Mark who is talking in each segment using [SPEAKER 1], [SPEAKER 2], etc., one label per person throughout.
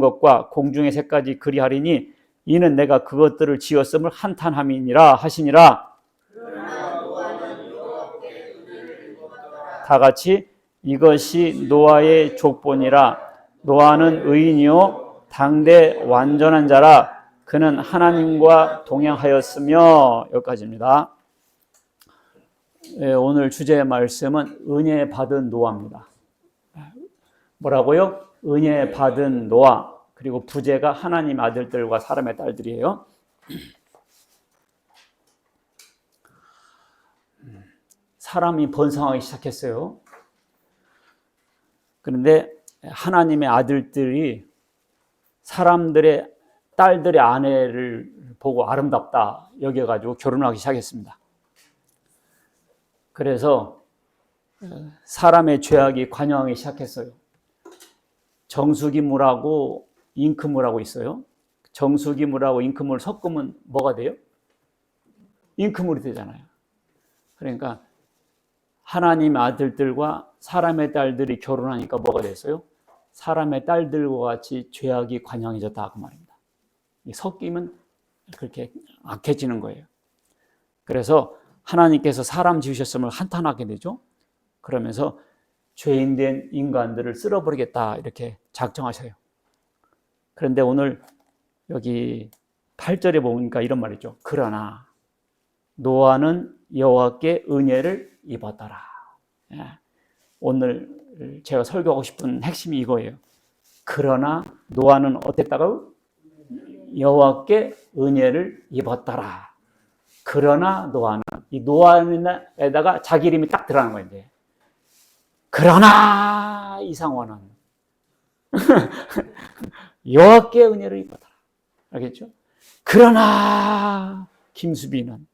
[SPEAKER 1] 것과 공중의 새까지 그리하리니 이는 내가 그것들을 지었음을 한탄함이니라 하시니라. 다 같이 이것이 노아의 족보니라. 노아는 의인이요 당대 완전한 자라. 그는 하나님과 동행하였으며. 여기까지입니다. 오늘 주제의 말씀은 은혜 받은 노아입니다. 뭐라고요? 은혜 받은 노아. 그리고 부제가 하나님 아들들과 사람의 딸들이에요. 사람이 번성하기 시작했어요. 그런데 하나님의 아들들이 사람들의 딸들의 아내를 보고 아름답다 여겨가지고 결혼하기 시작했습니다. 그래서 사람의 죄악이 관영하기 시작했어요. 정수기물하고 잉크물하고 있어요. 정수기물하고 잉크물 섞으면 뭐가 돼요? 잉크물이 되잖아요. 그러니까 하나님 아들들과 사람의 딸들이 결혼하니까 뭐가 됐어요? 사람의 딸들과 같이 죄악이 관영해졌다 그 말입니다. 섞이면 그렇게 악해지는 거예요. 그래서 하나님께서 사람 지으셨음을 한탄하게 되죠. 그러면서 죄인된 인간들을 쓸어버리겠다 이렇게 작정하셔요. 그런데 오늘 여기 8절에 보니까 이런 말이죠. 그러나 노아는 여호와께 은혜를 입었더라. 오늘 제가 설교하고 싶은 핵심이 이거예요. 그러나 노아는 어땠다고? 여호와께 은혜를 입었더라. 그러나 노아는, 이 노아에다가 자기 이름이 딱 들어가는 거예요. 이제. 그러나 이상원은 여호와께 은혜를 입었더라. 알겠죠? 그러나 김수빈은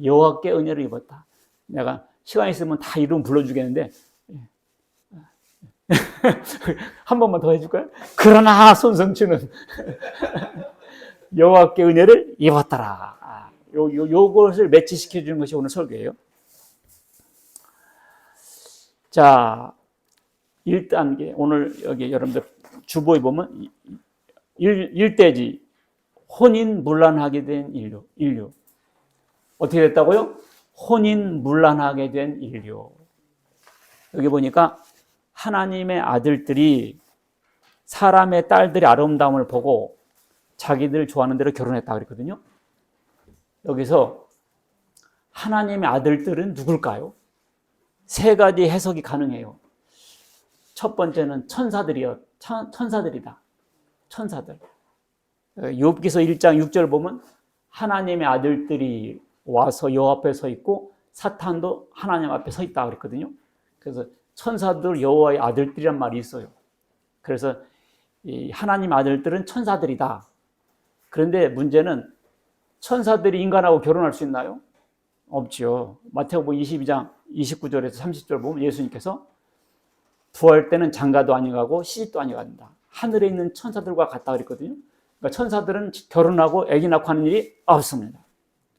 [SPEAKER 1] 여호와께 은혜를 입었다. 내가 시간 있으면 다 이름 불러주겠는데 한 번만 더 해줄까요? 그러나 손성춘은 여호와께 은혜를 입었더라. 요것을 매치시켜 주는 것이 오늘 설교예요. 자, 1단계 오늘 여기 여러분들 주보에 보면 1대지 혼인문란하게 된 인류. 어떻게 됐다고요? 혼인문란하게 된 인류. 여기 보니까 하나님의 아들들이 사람의 딸들의 아름다움을 보고 자기들 좋아하는 대로 결혼했다 그랬거든요. 여기서 하나님의 아들들은 누굴까요? 세 가지 해석이 가능해요. 첫 번째는 천사들이다. 천사들. 욥기서 1장 6절 보면 하나님의 아들들이 와서 여호와 앞에 서 있고 사탄도 하나님 앞에 서 있다 그랬거든요. 그래서 천사들 여호와의 아들들이란 말이 있어요. 그래서 이 하나님 아들들은 천사들이다. 그런데 문제는 천사들이 인간하고 결혼할 수 있나요? 없죠. 마태복음 22장 29절에서 30절 보면 예수님께서 부활 때는 장가도 아니가고 시집도 아니간다. 하늘에 있는 천사들과 같다 그랬거든요. 그러니까 천사들은 결혼하고 아기 낳고 하는 일이 없습니다.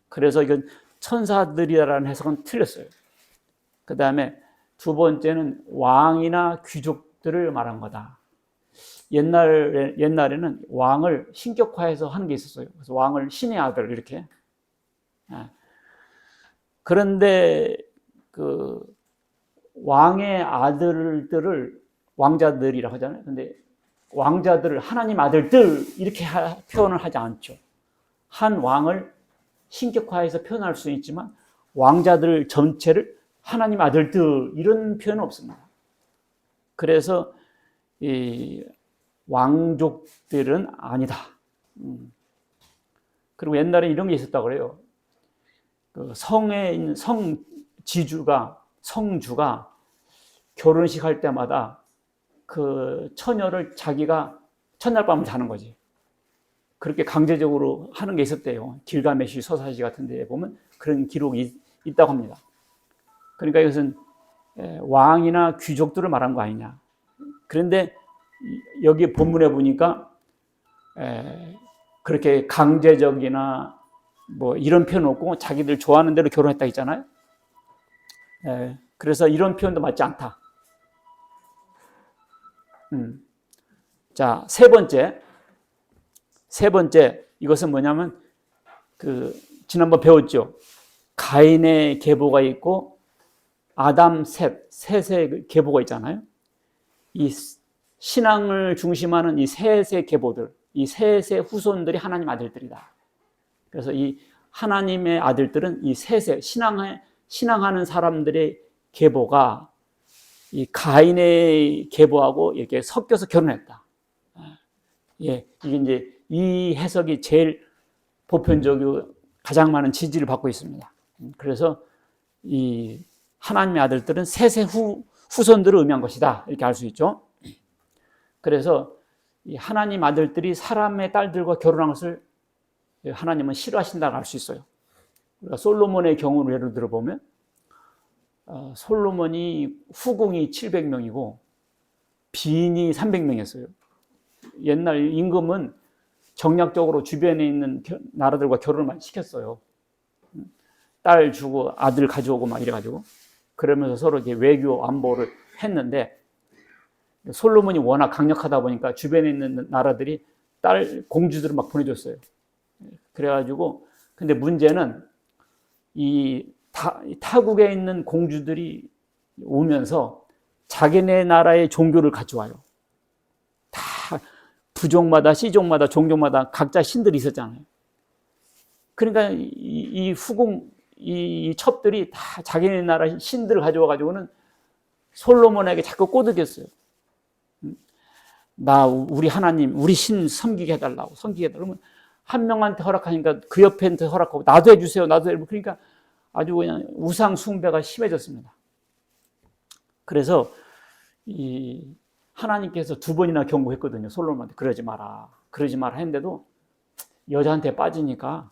[SPEAKER 1] 그래서 이건 천사들이라는 해석은 틀렸어요. 그 다음에 두 번째는 왕이나 귀족들을 말한 거다. 옛날에는 왕을 신격화해서 하는 게 있었어요. 그래서 왕을 신의 아들 이렇게. 그런데 그 왕의 아들들을 왕자들이라고 하잖아요. 근데 왕자들을 하나님 아들들 이렇게 표현을 하지 않죠. 한 왕을 신격화해서 표현할 수 있지만 왕자들 전체를 하나님 아들들 이런 표현은 없습니다. 그래서 이 왕족들은 아니다. 그리고 옛날에 이런 게 있었다고 그래요. 그 성에 있는 성주가 결혼식 할 때마다 그 처녀를 자기가 첫날 밤을 자는 거지. 그렇게 강제적으로 하는 게 있었대요. 길가메시 서사시 같은 데 보면 그런 기록이 있다고 합니다. 그러니까 이것은 왕이나 귀족들을 말한 거 아니냐. 그런데 여기 본문에 보니까 그렇게 강제적이나 뭐 이런 표현 없고 자기들 좋아하는 대로 결혼했다 했잖아요. 그래서 이런 표현도 맞지 않다. 자, 세 번째 이것은 뭐냐면 지난번 배웠죠. 가인의 계보가 있고 아담, 셋의 계보가 있잖아요. 이 신앙을 중심하는 이 셋의 계보들, 이 셋의 후손들이 하나님 아들들이다. 그래서 이 하나님의 아들들은 이 셋의 신앙하는 사람들의 계보가 이 가인의 계보하고 이렇게 섞여서 결혼했다. 예, 이게 이제 이 해석이 제일 보편적이고 가장 많은 지지를 받고 있습니다. 그래서 이 하나님의 아들들은 셋의 후손들을 의미한 것이다. 이렇게 알 수 있죠. 그래서 이 하나님 아들들이 사람의 딸들과 결혼한 것을 하나님은 싫어하신다고 알 수 있어요. 그러니까 솔로몬의 경우를 예를 들어 보면 솔로몬이 후궁이 700명이고 빈이 300명이었어요. 옛날 임금은 정략적으로 주변에 있는 나라들과 결혼을 많이 시켰어요. 딸 주고 아들 가져오고 막 이래가지고 그러면서 서로 이렇게 외교 안보를 했는데 솔로몬이 워낙 강력하다 보니까 주변에 있는 나라들이 딸 공주들을 막 보내줬어요. 그래가지고 근데 문제는 이 타국에 있는 공주들이 오면서 자기네 나라의 종교를 가져와요. 다 부족마다 시족마다 종교마다 각자 신들이 있었잖아요. 그러니까 이 후궁 이 첩들이 다 자기네 나라 신들을 가져와 가지고는 솔로몬에게 자꾸 꼬드겼어요. 나 우리 하나님 우리 신 섬기게 해달라고 그러면 한 명한테 허락하니까 그 옆에한테 허락하고 나도 해주세요 나도 해주세요. 그러니까 아주 그냥 우상 숭배가 심해졌습니다. 그래서 이 하나님께서 2번이나 경고했거든요. 솔로몬한테 그러지 마라 했는데도 여자한테 빠지니까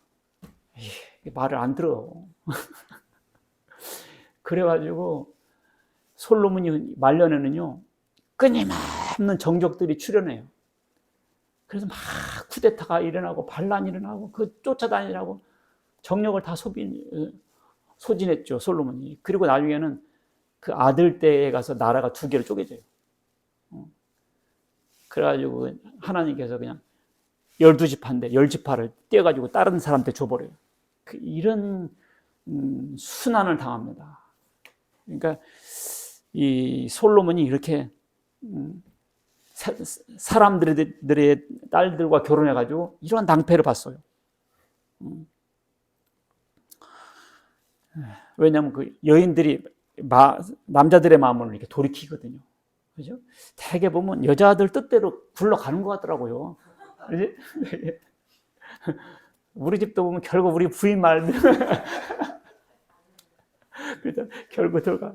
[SPEAKER 1] 말을 안 들어. 그래가지고 솔로몬이 말년에는요 끊임없는 정적들이 출현해요. 그래서 막 쿠데타가 일어나고 반란이 일어나고 그 쫓아다니라고 정력을 다 소진했죠 솔로몬이. 그리고 나중에는 그 아들 때에 가서 나라가 2개로 쪼개져요. 그래가지고 하나님께서 그냥 12지파인데 10지파를 떼어가지고 다른 사람한테 줘버려요. 이런 순환을 당합니다. 그러니까 이 솔로몬이 이렇게 사람들의 딸들과 결혼해가지고 이런 낭패를 봤어요. 왜냐하면 그 여인들이 남자들의 마음을 이렇게 돌이키거든요. 그죠? 대개 보면 여자들 뜻대로 굴러가는 것 같더라고요. 그지? 우리 집도 보면 결국 우리 부인 말 그죠? 결국 들어가.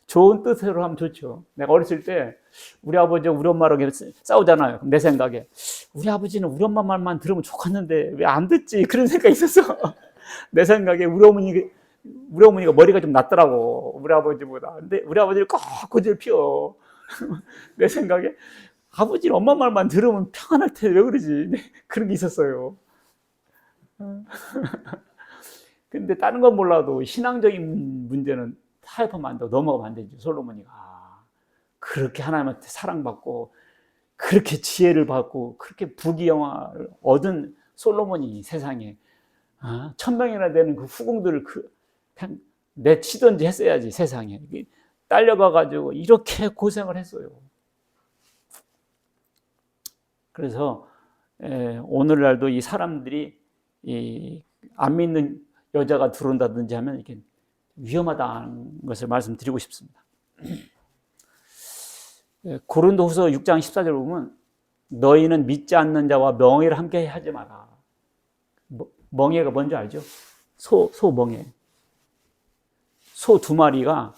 [SPEAKER 1] 좋은 뜻으로 하면 좋죠. 내가 어렸을 때 우리 아버지가 우리 엄마랑 싸우잖아요. 내 생각에 우리 아버지는 우리 엄마 말만 들으면 좋겠는데 왜 안 듣지? 그런 생각이 있었어. 내 생각에 우리 어머니가 머리가 좀 낫더라고 우리 아버지보다. 근데 우리 아버지는 꼭 고집을 피워. 내 생각에 아버지는 엄마 말만 들으면 평안할 텐데 왜 그러지? 그런 게 있었어요. 근데 다른 건 몰라도 신앙적인 문제는 타협하면 안 되고 넘어가면 안 되죠. 솔로몬이가 그렇게 하나님한테 사랑받고 그렇게 지혜를 받고 그렇게 부귀영화를 얻은 솔로몬이 세상에 1000명이나 되는 그 후궁들을 그냥 내치든지 했어야지. 세상에 딸려가가지고 이렇게 고생을 했어요. 그래서 오늘날도 이 사람들이 안 믿는 여자가 들어온다든지 하면 이렇게 위험하다는 것을 말씀드리고 싶습니다. 고린도후서 6장 14절 보면 너희는 믿지 않는 자와 멍에를 함께 하지 마라. 멍에가 뭔지 알죠? 소멍에. 소 2마리가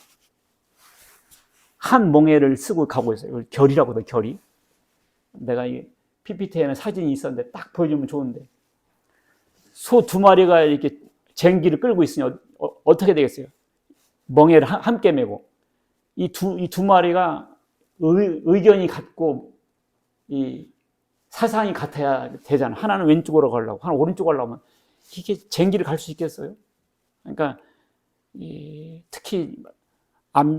[SPEAKER 1] 한 멍에를 쓰고 가고 있어요. 결이라고 해요. 결이. 내가 이 PPT에는 사진이 있었는데 딱 보여주면 좋은데 소 2마리가 이렇게 쟁기를 끌고 있으니 어떻게 되겠어요? 멍에를 함께 메고 이 두 마리가 의견이 같고 이 사상이 같아야 되잖아. 하나는 왼쪽으로 가려고 하나는 오른쪽으로 가려면 이게 쟁기를 갈 수 있겠어요? 그러니까 특히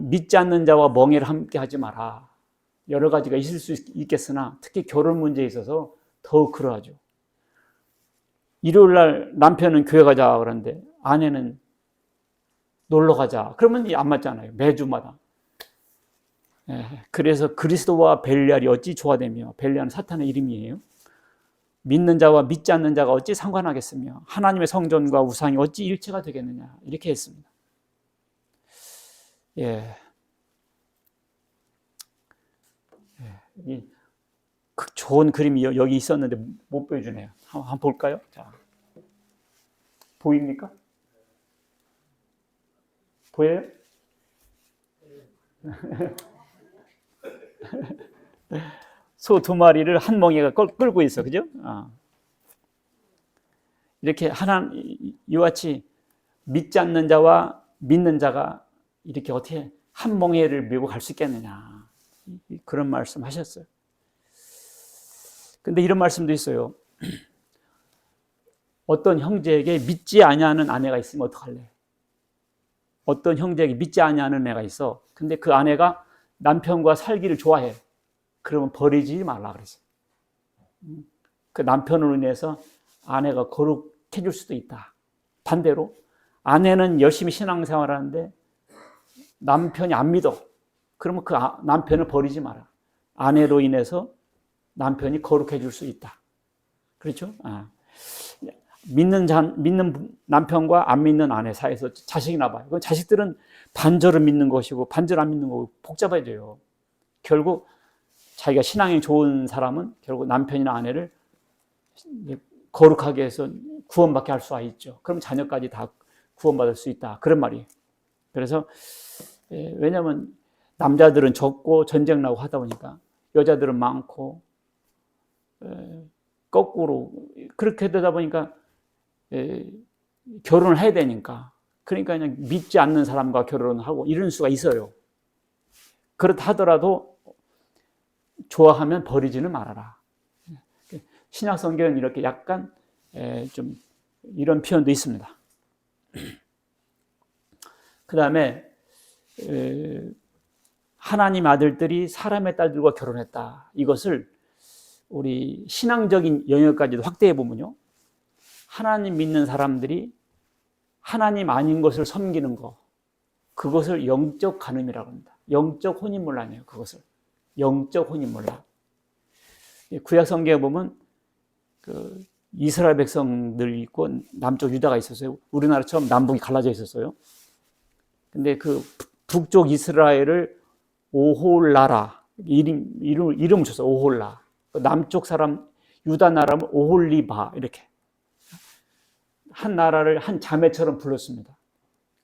[SPEAKER 1] 믿지 않는 자와 멍에를 함께 하지 마라. 여러 가지가 있을 수 있겠으나 특히 결혼 문제에 있어서 더욱 그러하죠. 일요일 날 남편은 교회 가자 그러는데 아내는 놀러 가자. 그러면 안 맞잖아요. 매주마다. 그래서 그리스도와 벨리알이 어찌 조화되며, 벨리알은 사탄의 이름이에요. 믿는 자와 믿지 않는 자가 어찌 상관하겠으며 하나님의 성전과 우상이 어찌 일체가 되겠느냐, 이렇게 했습니다. 좋은 그림이 여기 있었는데 못 보여주네요. 한번 볼까요? 자, 보입니까? 보여요? 소 2마리를 한 멍에가 끌고 있어, 그죠? 이렇게 이와 같이 믿지 않는 자와 믿는 자가 이렇게 어떻게 한 멍에를 메고 갈 수 있겠느냐, 그런 말씀 하셨어요. 근데 이런 말씀도 있어요. 어떤 형제에게 믿지 아니하는 아내가 있으면 어떡할래? 어떤 형제에게 믿지 아니하는 애가 있어. 근데 그 아내가 남편과 살기를 좋아해. 그러면 버리지 말라 그랬어요. 그 남편으로 인해서 아내가 거룩해질 수도 있다. 반대로 아내는 열심히 신앙생활 하는데 남편이 안 믿어. 그러면 그 남편을 버리지 마라. 아내로 인해서 남편이 거룩해질 수 있다. 그렇죠? 믿는 남편과 안 믿는 아내 사이에서 자식이 나봐요. 그건 자식들은 반절을 믿는 것이고 반절 안 믿는 거고 복잡해져요. 결국 자기가 신앙이 좋은 사람은 결국 남편이나 아내를 거룩하게 해서 구원받게 할 수가 있죠. 그럼 자녀까지 다 구원받을 수 있다. 그런 말이에요. 그래서 왜냐하면 남자들은 적고 전쟁 나고 하다 보니까 여자들은 많고 거꾸로 그렇게 되다 보니까 결혼을 해야 되니까, 그러니까 그냥 믿지 않는 사람과 결혼하고 이런 수가 있어요. 그렇다 하더라도 좋아하면 버리지는 말아라. 신약 성경은 이렇게 약간 좀 이런 표현도 있습니다. 그 다음에 하나님 아들들이 사람의 딸들과 결혼했다. 이것을 우리 신앙적인 영역까지도 확대해 보면요, 하나님 믿는 사람들이 하나님 아닌 것을 섬기는 것, 그것을 영적 간음이라고 합니다. 영적 혼인문란이에요. 그것을 영적 혼인문란. 구약 성경에 보면 그 이스라엘 백성들 있고 남쪽 유다가 있었어요. 우리나라처럼 남북이 갈라져 있었어요. 근데 그 북쪽 이스라엘을 오홀라라, 이름을 줬어요. 오홀라. 남쪽 사람 유다 나라는 오홀리바, 이렇게 한 나라를 한 자매처럼 불렀습니다.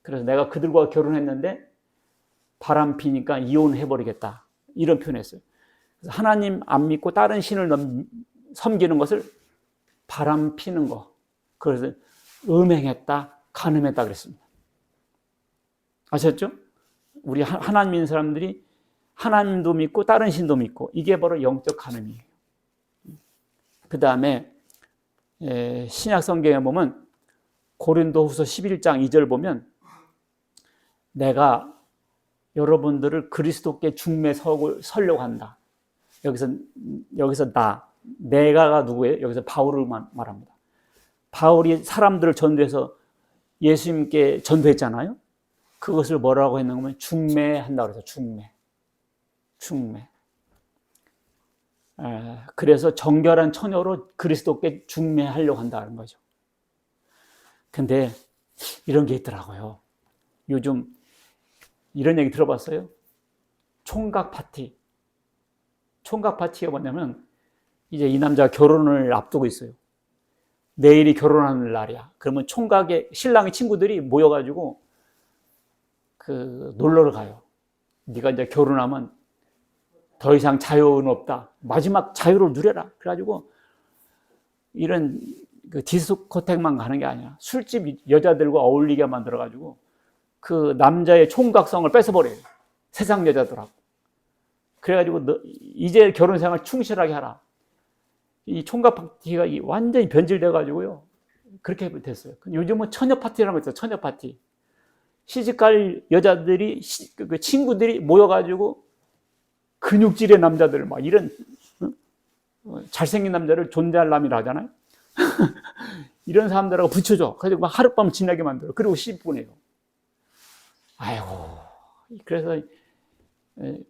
[SPEAKER 1] 그래서 내가 그들과 결혼했는데 바람 피니까 이혼해버리겠다, 이런 표현했어요. 그래서 하나님 안 믿고 다른 신을 섬기는 것을 바람 피는 거, 그래서 음행했다, 간음했다 그랬습니다. 아셨죠? 우리 하나님 믿는 사람들이 하나님도 믿고 다른 신도 믿고, 이게 바로 영적 간음이에요. 그 다음에 신약 성경에 보면 고린도후서 11장 2절 보면 내가 여러분들을 그리스도께 중매 서려고 한다. 여기서 내가가 누구예요? 여기서 바울을 말합니다. 바울이 사람들을 전도해서 예수님께 전도했잖아요. 그것을 뭐라고 했는가 하면 중매한다고 해서 중매. 그래서 정결한 처녀로 그리스도께 중매하려고 한다는 거죠. 근데 이런 게 있더라고요. 요즘 이런 얘기 들어봤어요? 총각 파티가 뭐냐면, 이제 이 남자가 결혼을 앞두고 있어요. 내일이 결혼하는 날이야. 그러면 총각의 신랑의 친구들이 모여가지고 그 놀러를 가요. 네가 이제 결혼하면 더 이상 자유는 없다. 마지막 자유를 누려라. 그래가지고 이런 그 디스코텍만 가는 게 아니야. 술집 여자들과 어울리게 만들어가지고 그 남자의 총각성을 뺏어버려요. 세상 여자들하고. 그래가지고 너 이제 결혼 생활 충실하게 하라. 이 총각 파티가 완전히 변질돼가지고요. 그렇게 됐어요. 요즘은 처녀 파티라는 거 있어요. 처녀 파티. 시집갈 여자들이 그 친구들이 모여가지고 근육질의 남자들, 막 이런, 잘생긴 남자를 존잘남이라 하잖아요. 이런 사람들하고 붙여줘. 그래서 막 하룻밤 지나게 만들어. 그리고 씹보내요. 아이고. 그래서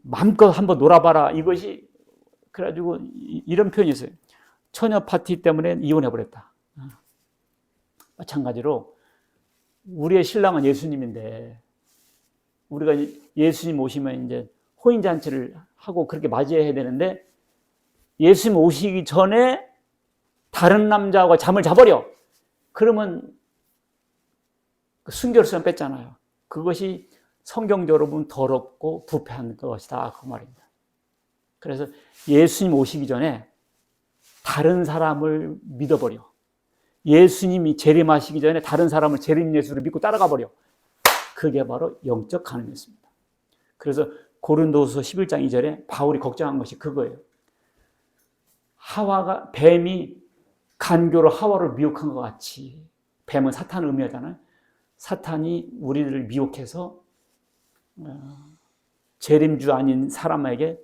[SPEAKER 1] 마음껏 한번 놀아봐라. 이것이, 그래가지고 이런 표현이 있어요. 처녀 파티 때문에 이혼해버렸다. 마찬가지로 우리의 신랑은 예수님인데, 우리가 예수님 오시면 이제 혼인잔치를 하고 그렇게 맞이해야 되는데, 예수님 오시기 전에 다른 남자와 잠을 자버려. 그러면 순결성 뺐잖아요. 그것이 성경적으로 보면 더럽고 부패한 것이다, 그 말입니다. 그래서 예수님 오시기 전에 다른 사람을 믿어버려. 예수님이 재림하시기 전에 다른 사람을 재림 예수를 믿고 따라가 버려. 그게 바로 영적 가늠이었습니다. 그래서 고린도후서 11장 2절에 바울이 걱정한 것이 그거예요. 하와가, 뱀이 간교로 하와를 미혹한 것 같이, 뱀은 사탄을 의미하잖아요. 사탄이 우리를 미혹해서 재림주 아닌 사람에게,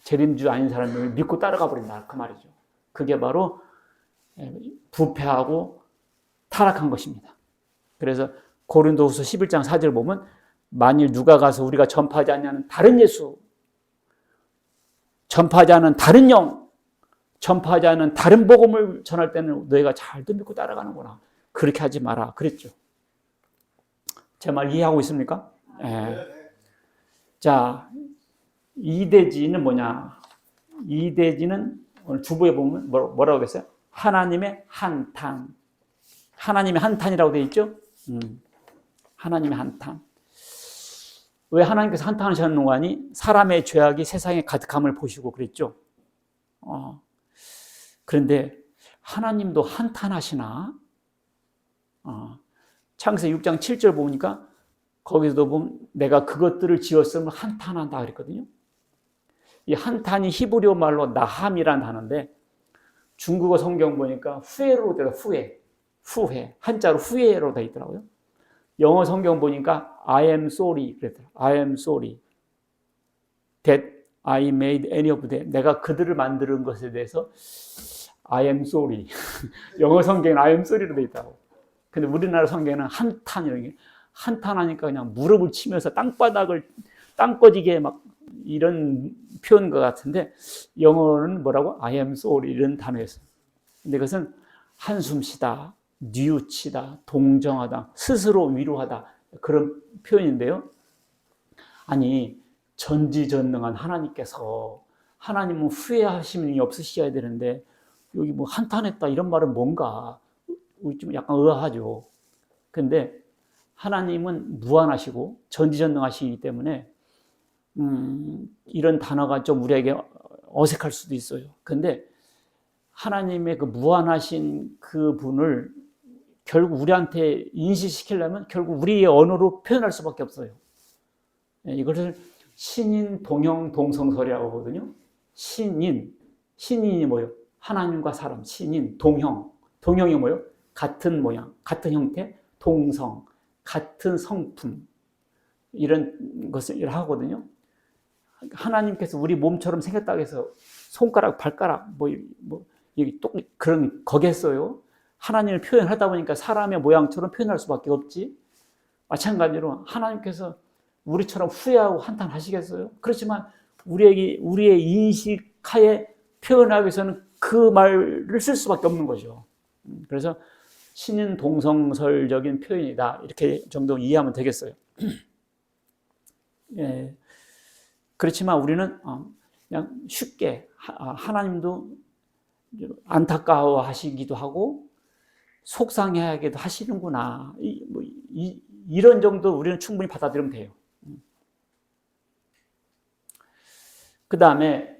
[SPEAKER 1] 재림주 아닌 사람을 믿고 따라가 버린다, 그 말이죠. 그게 바로 부패하고 타락한 것입니다. 그래서 고린도후서 11장 4절 보면, 만일 누가 가서 우리가 전파하지 않냐는 다른 예수, 전파하지 않은 다른 영, 전파하지 않은 다른 복음을 전할 때는 너희가 잘도 믿고 따라가는구나. 그렇게 하지 마라 그랬죠. 제 말 이해하고 있습니까? 자, 이대지는 뭐냐? 이대지는 오늘 주부에 보면 뭐라고 했어요? 하나님의 한탄. 하나님의 한탄이라고 되어 있죠? 하나님의 한탄. 왜 하나님께서 한탄하셨는 거 아니? 사람의 죄악이 세상에 가득함을 보시고 그랬죠. 그런데 하나님도 한탄하시나? 창세기 6장 7절 보니까 거기서도 보면 내가 그것들을 지었으면 한탄한다 그랬거든요. 이 한탄이 히브리어 말로 나함이라는 단어인데, 중국어 성경 보니까 후회로 되어 후회, 한자로 후회로 되어 있더라고요. 영어 성경 보니까 I am sorry 그랬더라고요. I am sorry that I made any of them. 내가 그들을 만드는 것에 대해서 I am sorry. 영어 성경은 I am sorry로 되어 있다고. 근데 우리나라 성경에는 한탄이라는 게, 한탄하니까 그냥 무릎을 치면서 땅바닥을 땅꺼지게 막 이런 표현 것 같은데, 영어는 뭐라고? I am sorry 이런 단어였어요. 근데 그것은 한숨 쉬다, 뉘우치다, 동정하다, 스스로 위로하다, 그런 표현인데요. 아니, 전지전능한 하나님께서, 하나님은 후회하심이 없으셔야 되는데 여기 뭐 한탄했다 이런 말은 뭔가 좀 약간 의아하죠. 근데 하나님은 무한하시고 전지전능하시기 때문에 이런 단어가 좀 우리에게 어색할 수도 있어요. 근데 하나님의 그 무한하신 그 분을 결국 우리한테 인식시키려면 결국 우리의 언어로 표현할 수밖에 없어요. 이것을 신인 동형 동성설이라고 하거든요. 신인이 뭐예요? 하나님과 사람, 신인, 동형. 동형이 뭐예요? 같은 모양, 같은 형태, 동성, 같은 성품, 이런 것을 하거든요. 하나님께서 우리 몸처럼 생겼다고 해서 손가락, 발가락, 그런 거겠어요. 하나님을 표현하다 보니까 사람의 모양처럼 표현할 수밖에 없지. 마찬가지로 하나님께서 우리처럼 후회하고 한탄하시겠어요? 그렇지만 우리의 인식하에 표현하기 위해서는 그 말을 쓸 수밖에 없는 거죠. 그래서 신인 동성설적인 표현이다, 이렇게 정도 이해하면 되겠어요. 예. 그렇지만 우리는 그냥 쉽게 하나님도 안타까워하시기도 하고 속상해하기도 하시는구나, 이런 정도 우리는 충분히 받아들이면 돼요. 그 다음에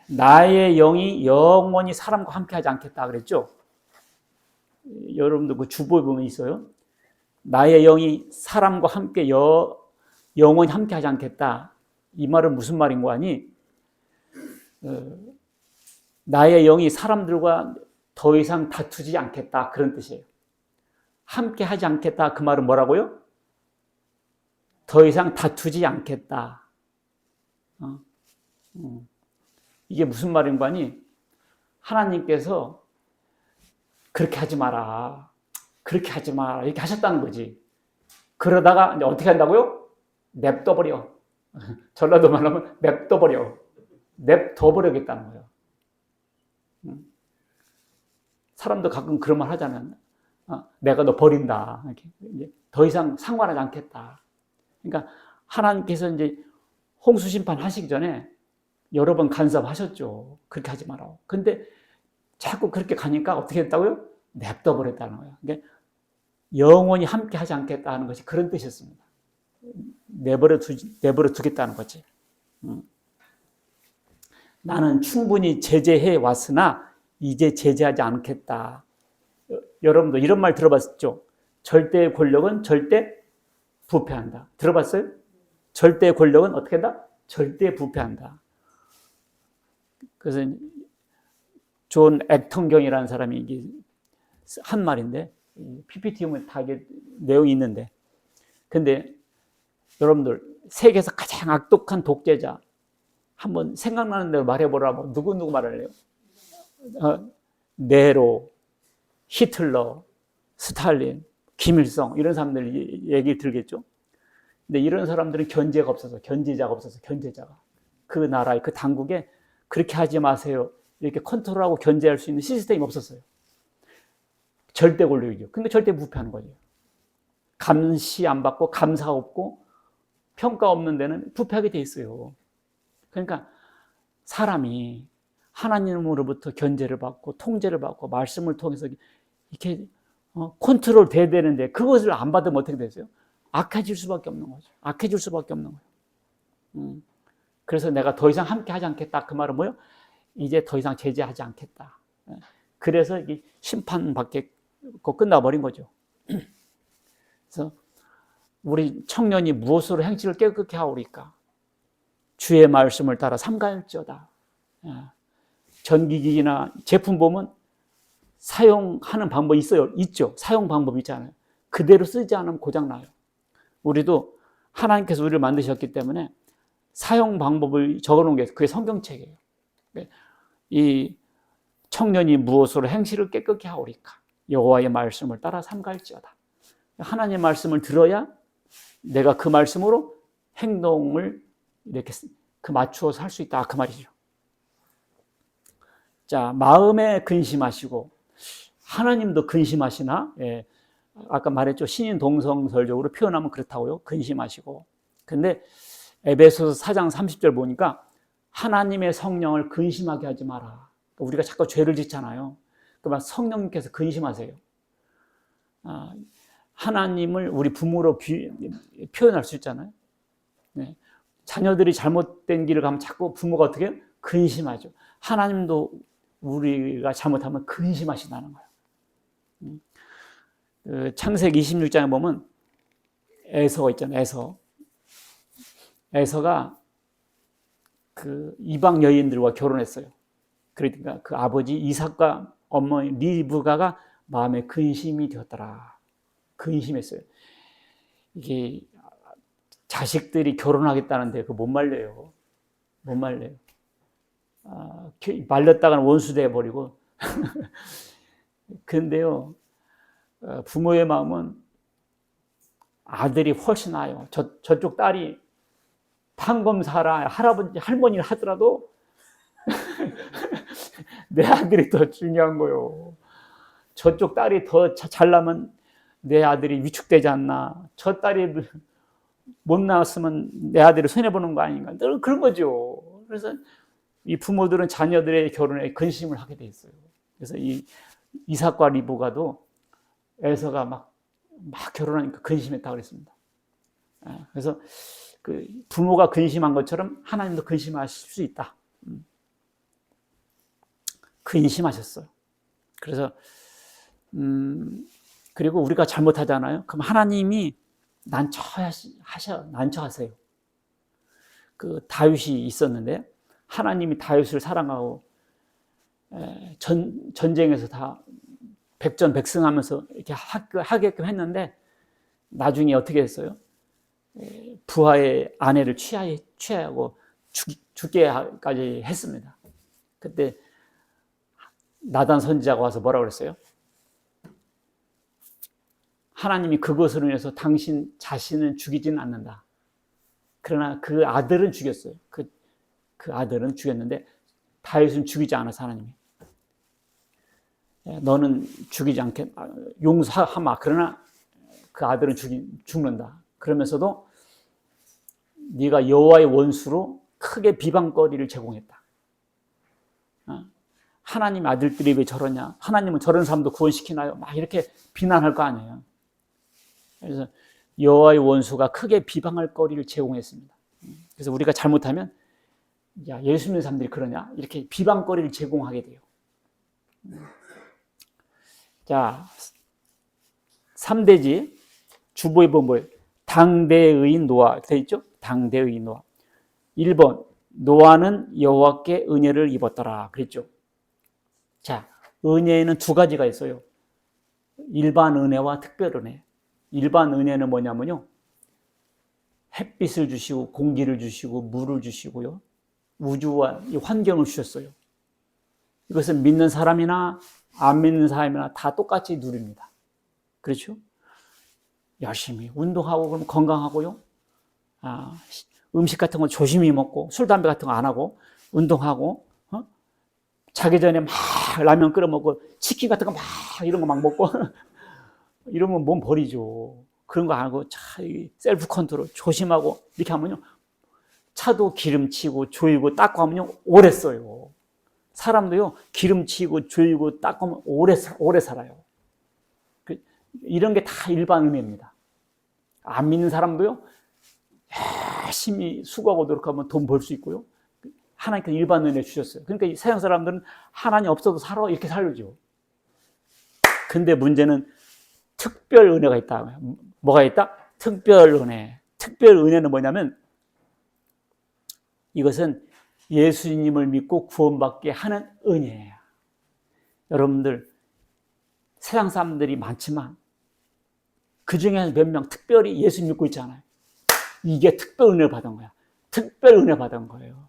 [SPEAKER 1] 나의 영이 영원히 사람과 함께하지 않겠다 그랬죠. 여러분도 그 주보에 보면 있어요. 나의 영이 사람과 함께 영원히 함께하지 않겠다. 이 말은 무슨 말인 거 아니? 나의 영이 사람들과 더 이상 다투지 않겠다, 그런 뜻이에요. 함께하지 않겠다, 그 말은 뭐라고요? 더 이상 다투지 않겠다. 어? 이게 무슨 말인 거니? 하나님께서 그렇게 하지 마라. 그렇게 하지 마라. 이렇게 하셨다는 거지. 그러다가 이제 어떻게 한다고요? 냅둬버려. 전라도 말하면 냅둬버려. 냅둬버리겠다는 거예요. 사람도 가끔 그런 말 하잖아요. 내가 너 버린다. 이렇게. 이제 더 이상 상관하지 않겠다. 그러니까 하나님께서 이제 홍수 심판 하시기 전에 여러 번 간섭하셨죠. 그렇게 하지 마라. 근데 자꾸 그렇게 가니까 어떻게 했다고요? 냅둬버렸다는 거예요. 그러니까 영원히 함께 하지 않겠다는 것이 그런 뜻이었습니다. 내버려 두겠다는 거지. 나는 충분히 제재해 왔으나 이제 제재하지 않겠다. 여러분도 이런 말 들어봤죠? 절대의 권력은 절대 부패한다. 들어봤어요? 절대의 권력은 어떻게 한다? 절대 부패한다. 그래서 존 액턴경이라는 사람이 한 말인데 PPT 보면 다 이게 내용이 있는데, 근데 여러분들 세계에서 가장 악독한 독재자 한번 생각나는 대로 말해보라고 누구 말할래요? 네로, 히틀러, 스탈린, 김일성 이런 사람들 얘기 들겠죠. 근데 이런 사람들은 견제자가 없어서 견제자가 그 나라의 그 당국에 그렇게 하지 마세요 이렇게 컨트롤하고 견제할 수 있는 시스템이 없었어요. 절대 권력이죠. 근데 절대 부패하는 거죠. 감시 안 받고 감사 없고 평가 없는 데는 부패하게 돼 있어요. 그러니까 사람이 하나님으로부터 견제를 받고 통제를 받고 말씀을 통해서 이렇게 컨트롤 돼야 되는데 그것을 안 받으면 어떻게 되세요? 악해질 수밖에 없는 거죠. 악해질 수밖에 없는 거예요. 그래서 내가 더 이상 함께 하지 않겠다. 그 말은 뭐예요? 이제 더 이상 제재하지 않겠다. 그래서 이게 심판받게 끝나버린 거죠. 그래서 우리 청년이 무엇으로 행실을 깨끗게 하오리까? 주의 말씀을 따라 삼가할지어다. 전기기기나 제품 보면 사용하는 방법이 있죠. 사용 방법이 있잖아요. 그대로 쓰지 않으면 고장나요. 우리도 하나님께서 우리를 만드셨기 때문에 사용 방법을 적어놓은 게 그게 성경책이에요. 이 청년이 무엇으로 행실을 깨끗게 하오리까? 여호와의 말씀을 따라 삼갈지어다. 하나님의 말씀을 들어야 내가 그 말씀으로 행동을 이렇게 맞추어서 할 수 있다. 그 말이죠. 자, 마음에 근심하시고 하나님도 근심하시나? 예. 아까 말했죠. 신인 동성설적으로 표현하면 그렇다고요. 근심하시고. 근데 에베소서 4장 30절 보니까 하나님의 성령을 근심하게 하지 마라. 우리가 자꾸 죄를 짓잖아요. 그러면 성령님께서 근심하세요. 하나님을 우리 부모로 표현할 수 있잖아요. 네. 자녀들이 잘못된 길을 가면 자꾸 부모가 어떻게 해요? 근심하죠. 하나님도 우리가 잘못하면 근심하신다는 거예요. 창세기 26장에 보면 에서가 있잖아요. 에서가 그 이방 여인들과 결혼했어요. 그러니까 그 아버지 이삭과 어머니 리브가가 마음에 근심이 되었더라. 근심했어요. 이게 자식들이 결혼하겠다는데 그거 못 말려요. 못 말려요. 말렸다가는 원수 돼버리고. 근데요, 부모의 마음은 아들이 훨씬 나아요. 저쪽 딸이 판검사라 할아버지 할머니를 하더라도 내 아들이 더 중요한 거요. 저쪽 딸이 더 잘나면 내 아들이 위축되지 않나. 저 딸이 못 나왔으면 내 아들이 손해보는 거 아닌가. 늘 그런 거죠. 그래서 이 부모들은 자녀들의 결혼에 근심을 하게 돼 있어요. 그래서 이 이삭과 리브가도 에서가 막 결혼하니까 근심했다고 그랬습니다. 그래서 그 부모가 근심한 것처럼 하나님도 근심하실 수 있다. 근심하셨어요. 그래서 그리고 우리가 잘못하잖아요. 그럼 하나님이 난처하세요. 그 다윗이 있었는데 하나님이 다윗을 사랑하고 전쟁에서 다 백전백승하면서 이렇게 하게끔 했는데 나중에 어떻게 했어요? 부하의 아내를 취하고 죽게까지 했습니다. 그때 나단 선지자가 와서 뭐라고 그랬어요? 하나님이 그것으로 인해서 당신 자신은 죽이지는 않는다. 그러나 그 아들은 죽였어요. 그 아들은 죽였는데 다윗은 죽이지 않아서 하나님이 너는 죽이지 않게 용서하마. 그러나 그 아들은 죽는다. 그러면서도 네가 여호와의 원수로 크게 비방거리를 제공했다. 하나님 아들들이 왜 저러냐? 하나님은 저런 사람도 구원시키나요? 막 이렇게 비난할 거 아니에요. 그래서 여호와의 원수가 크게 비방할 거리를 제공했습니다. 그래서 우리가 잘못하면 야, 예수 믿는 사람들이 그러냐? 이렇게 비방거리를 제공하게 돼요. 자, 3대지 주보에 보면 뭐예요? 당대의인 노아 되어 있죠? 당대의인 노아. 1번 노아는 여호와께 은혜를 입었더라 그랬죠. 자, 은혜에는 두 가지가 있어요. 일반 은혜와 특별 은혜. 일반 은혜는 뭐냐면요, 햇빛을 주시고 공기를 주시고 물을 주시고요, 우주와 이 환경을 주셨어요. 이것은 믿는 사람이나 안 믿는 사람이나 다 똑같이 누립니다. 그렇죠? 열심히 운동하고 그럼 건강하고요, 음식 같은 거 조심히 먹고 술 담배 같은 거 안 하고 운동하고, 자기 전에 막 라면 끓여 먹고 치킨 같은 거 막 이런 거 막 먹고 이러면 몸 버리죠. 그런 거 안 하고 셀프 컨트롤 조심하고 이렇게 하면요, 차도 기름치고 조이고 닦고 하면요 오래 써요. 사람도요 기름치고 조이고 닦고 하면 오래 살아요. 이런 게 다 일반 은혜입니다. 안 믿는 사람도요 열심히 수고하고 노력하면 돈 벌 수 있고요, 하나님께서 일반 은혜 주셨어요. 그러니까 세상 사람들은 하나님 없어도 살아 이렇게 살죠. 근데 문제는 특별 은혜가 있다. 뭐가 있다? 특별 은혜. 특별 은혜는 뭐냐면 이것은 예수님을 믿고 구원받게 하는 은혜예요. 여러분들 세상 사람들이 많지만 그 중에 몇 명 특별히 예수 믿고 있잖아요. 이게 특별 은혜를 받은 거야. 특별 은혜 받은 거예요.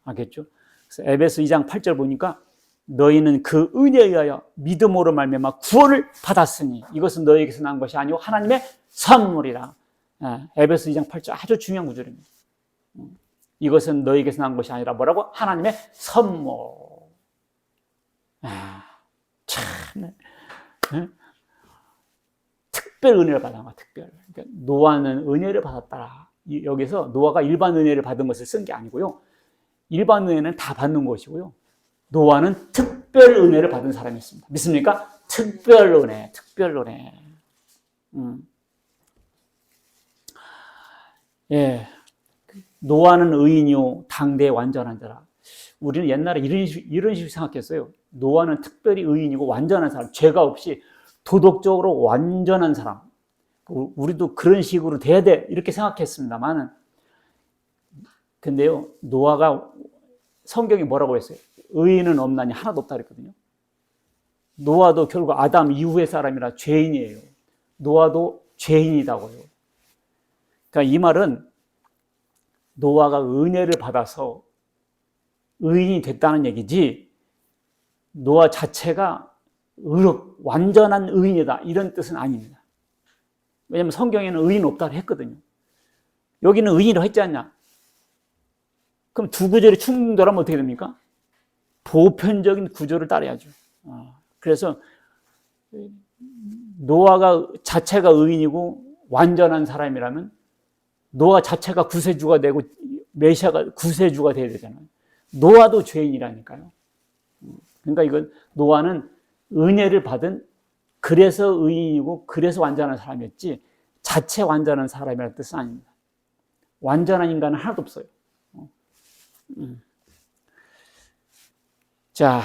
[SPEAKER 1] 알겠죠? 그래서 에베소 2장 8절 보니까 너희는 그 은혜에 의하여 믿음으로 말미암아 구원을 받았으니 이것은 너희에게서 난 것이 아니고 하나님의 선물이라. 에베소 2장 8절 아주 중요한 구절입니다. 이것은 너희에게서 난 것이 아니라 뭐라고? 하나님의 선물. 참 특별 은혜를 받은 거야. 특별. 그러니까 노아는 은혜를 받았다. 여기서 노아가 일반 은혜를 받은 것을 쓴 게 아니고요, 일반 은혜는 다 받는 것이고요, 노아는 특별 은혜를 받은 사람이었습니다. 믿습니까? 특별 은혜, 특별 은혜. 예, 노아는 의인이요 당대의 완전한 자라. 우리는 옛날에 이런 식으로 생각했어요. 노아는 특별히 의인이고 완전한 사람, 죄가 없이 도덕적으로 완전한 사람. 우리도 그런 식으로 돼야 돼 이렇게 생각했습니다만, 근데요 노아가 성경이 뭐라고 했어요? 의인은 없나니 하나도 없다 그랬거든요. 노아도 결국 아담 이후의 사람이라 죄인이에요. 노아도 죄인이다고요. 그러니까 이 말은 노아가 은혜를 받아서 의인이 됐다는 얘기지, 노아 자체가 완전한 의인이다 이런 뜻은 아닙니다. 왜냐하면 성경에는 의인 없다고 했거든요. 여기는 의인이라고 했지 않냐? 그럼 두 구절이 충돌하면 어떻게 됩니까? 보편적인 구조를 따라야죠. 그래서 노아가 자체가 의인이고 완전한 사람이라면 노아 자체가 구세주가 되고 메시아가 구세주가 돼야 되잖아요. 노아도 죄인이라니까요. 그러니까 이건 노아는 은혜를 받은, 그래서 의인이고 그래서 완전한 사람이었지 자체 완전한 사람이라는 뜻은 아닙니다. 완전한 인간은 하나도 없어요. 자,